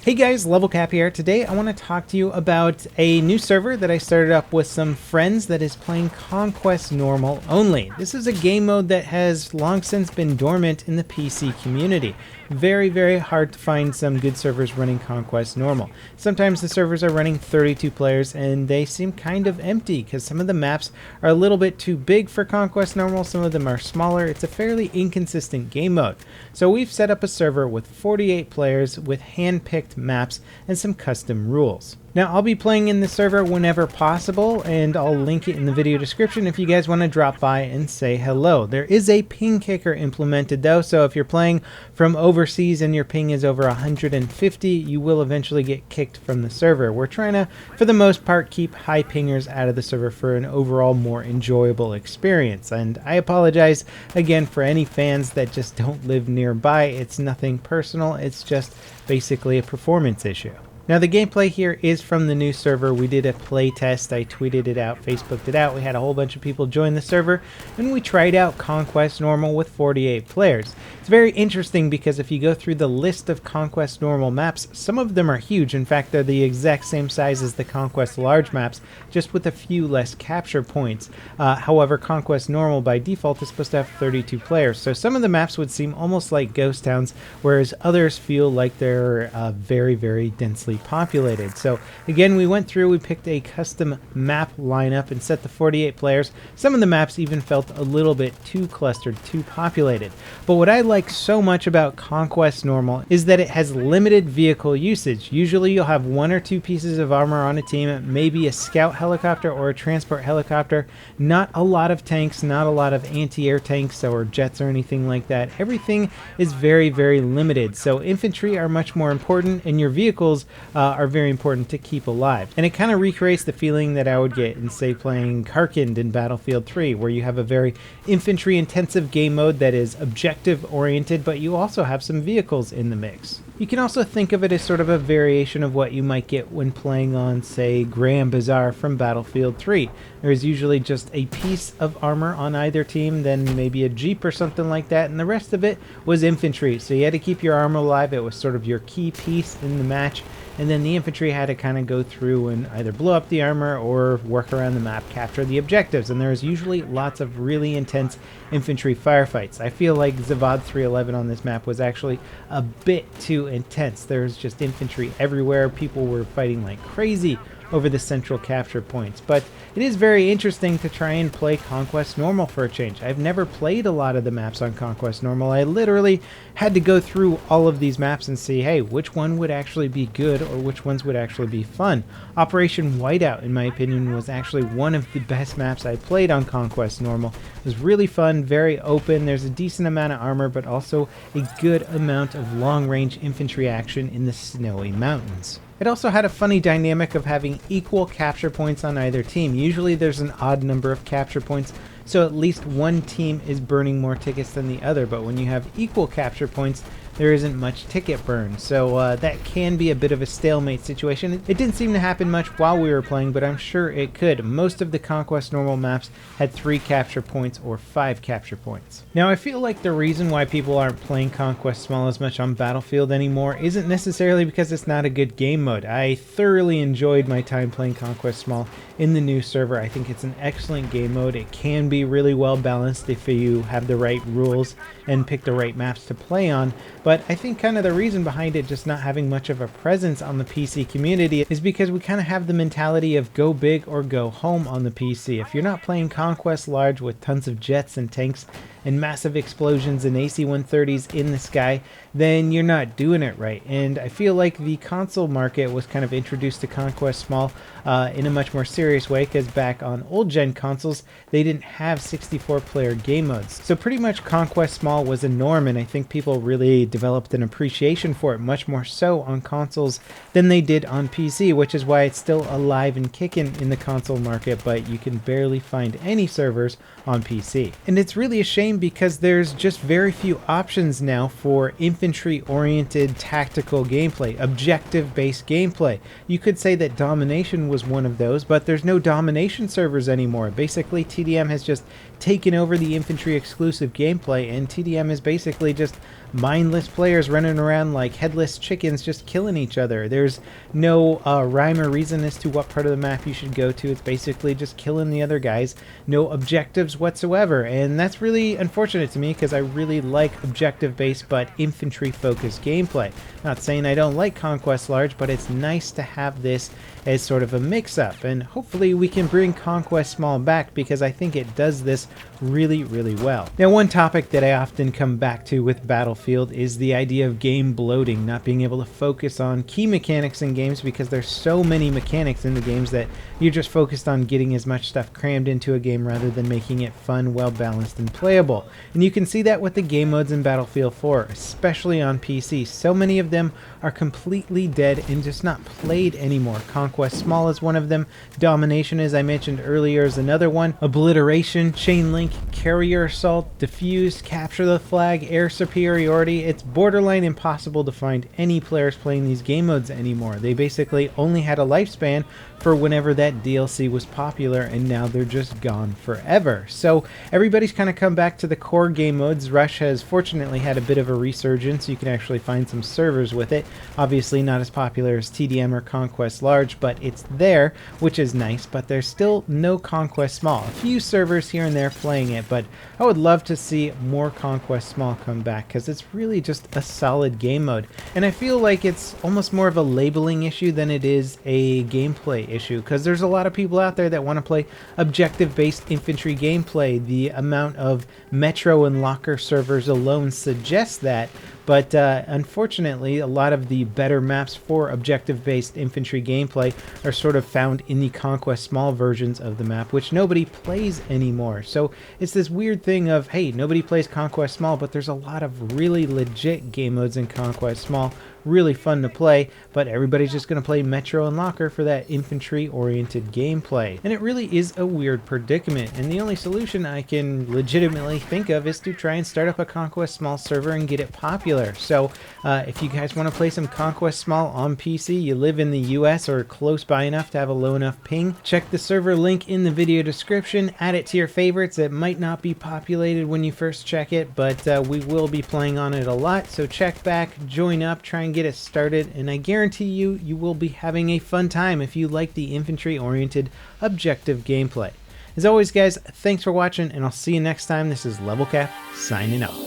Hey guys, LevelCap here. Today I want to talk to you about a new server that I started up with some friends that is playing Conquest Normal only. This is a game mode that has long since been dormant in the PC community. Very hard to find some good servers running Conquest Normal. Sometimes the servers are running 32 players and they seem kind of empty because some of the maps are a little bit too big for Conquest Normal, some of them are smaller. It's a fairly inconsistent game mode. So we've set up a server with 48 players with hand-picked maps and some custom rules. Now I'll be playing in the server whenever possible, and I'll link it in the video description if you guys want to drop by and say hello. There is a ping kicker implemented though, so if you're playing from overseas and your ping is over 150, you will eventually get kicked from the server. We're trying to, for the most part, keep high pingers out of the server for an overall more enjoyable experience. And I apologize again for any fans that just don't live nearby. It's nothing personal, it's just basically a performance issue. Now the gameplay here is from the new server. We did a play test, I tweeted it out, Facebooked it out, we had a whole bunch of people join the server, and we tried out Conquest Normal with 48 players. It's very interesting because if you go through the list of Conquest Normal maps, some of them are huge. In fact, they're the exact same size as the Conquest large maps, just with a few less capture points. However, Conquest Normal by default is supposed to have 32 players, so some of the maps would seem almost like ghost towns, whereas others feel like they're very densely populated. So again, we went through, we picked a custom map lineup and set the 48 players. Some of the maps even felt a little bit too clustered, too populated. But what I like so much about Conquest Normal is that it has limited vehicle usage. Usually you'll have one or two pieces of armor on a team, maybe a scout helicopter or a transport helicopter, not a lot of tanks, not a lot of anti-air tanks or jets or anything like that. Everything is very limited. So infantry are much more important, and your vehicles are very important to keep alive. And it kind of recreates the feeling that I would get in, say, playing Karkind in Battlefield 3, where you have a very infantry-intensive game mode that is objective-oriented, but you also have some vehicles in the mix. You can also think of it as sort of a variation of what you might get when playing on, say, Grand Bazaar from Battlefield 3. There's usually just a piece of armor on either team, then maybe a jeep or something like that, and the rest of it was infantry. So you had to keep your armor alive. It was sort of your key piece in the match, and then the infantry had to kind of go through and either blow up the armor or work around the map, capture the objectives, and there's usually lots of really intense infantry firefights. I feel like Zavad 311 on this map was actually a bit too intense. There's just infantry everywhere. People were fighting like crazy over the central capture points. But it is very interesting to try and play Conquest Normal for a change. I've never played a lot of the maps on Conquest Normal. I literally had to go through all of these maps and see, hey, which one would actually be good or which ones would actually be fun. Operation Whiteout, in my opinion, was actually one of the best maps I played on Conquest Normal. It was really fun, very open. There's a decent amount of armor, but also a good amount of long-range infantry action in the snowy mountains. It also had a funny dynamic of having equal capture points on either team. Usually there's an odd number of capture points, so at least one team is burning more tickets than the other, but when you have equal capture points, there isn't much ticket burn, so that can be a bit of a stalemate situation. It didn't seem to happen much while we were playing, but I'm sure it could. Most of the Conquest Normal maps had 3 capture points or 5 capture points. Now I feel like the reason why people aren't playing Conquest Small as much on Battlefield anymore isn't necessarily because it's not a good game mode. I thoroughly enjoyed my time playing Conquest Small in the new server. I think it's an excellent game mode. It can be really well balanced if you have the right rules and pick the right maps to play on. But I think kind of the reason behind it just not having much of a presence on the PC community is because we kind of have the mentality of go big or go home on the PC. If you're not playing Conquest Large with tons of jets and tanks and massive explosions and AC-130s in the sky, then you're not doing it right. And I feel like the console market was kind of introduced to Conquest Small in a much more serious way, because back on old gen consoles, they didn't have 64-player game modes. So pretty much Conquest Small was a norm, and I think people really developed an appreciation for it, much more so on consoles than they did on PC, which is why it's still alive and kicking in the console market, but you can barely find any servers on PC. And it's really a shame because there's just very few options now for infantry-oriented tactical gameplay, objective-based gameplay. You could say that Domination was one of those, but there's no Domination servers anymore. Basically, TDM has just taken over the infantry exclusive gameplay, and TDM is basically just mindless players running around like headless chickens just killing each other. There's no rhyme or reason as to what part of the map you should go to. It's basically just killing the other guys. No objectives whatsoever, and that's really unfortunate to me because I really like objective-based but infantry-focused gameplay. Not saying I don't like Conquest Large, but it's nice to have this as sort of a mix-up, and hopefully we can bring Conquest Small back because I think it does this really, really well. Now, one topic that I often come back to with Battlefield is the idea of game bloating, not being able to focus on key mechanics in games because there's so many mechanics in the games that you're just focused on getting as much stuff crammed into a game rather than making it fun, well-balanced, and playable. And you can see that with the game modes in Battlefield 4, especially on PC. So many of them are completely dead and just not played anymore. Conquest Small is one of them. Domination, as I mentioned earlier, is another one. Obliteration, Chain Link, Carrier Assault, Diffused, Capture the Flag, Air Superiority. It's borderline impossible to find any players playing these game modes anymore. They basically only had a lifespan for whenever that DLC was popular, and now they're just gone forever. So everybody's kind of come back to the core game modes. Rush has fortunately had a bit of a resurgence. You can actually find some servers with it. Obviously not as popular as TDM or Conquest Large, but it's there, which is nice, but there's still no Conquest Small. A few servers here and there playing it, but I would love to see more Conquest Small come back because it's really just a solid game mode. And I feel like it's almost more of a labeling issue than it is a gameplay issue, because there's a lot of people out there that want to play objective-based infantry gameplay. The amount of Metro and Locker servers alone suggests that, but unfortunately a lot of the better maps for objective-based infantry gameplay are sort of found in the Conquest Small versions of the map, which nobody plays anymore. So it's this weird thing of, hey, nobody plays Conquest Small, but there's a lot of really legit game modes in Conquest Small, really fun to play, but everybody's just going to play Metro and Locker for that infantry-oriented gameplay. And it really is a weird predicament, and the only solution I can legitimately think of is to try and start up a Conquest Small server and get it popular. So if you guys want to play some Conquest Small on PC, you live in the US or close by enough to have a low enough ping, check the server link in the video description, add it to your favorites. It might not be populated when you first check it, but we will be playing on it a lot, so check back, join up, try and get it started, and I guarantee you, you will be having a fun time if you like the infantry-oriented objective gameplay. As always, guys, thanks for watching, and I'll see you next time. This is LevelCap, signing out.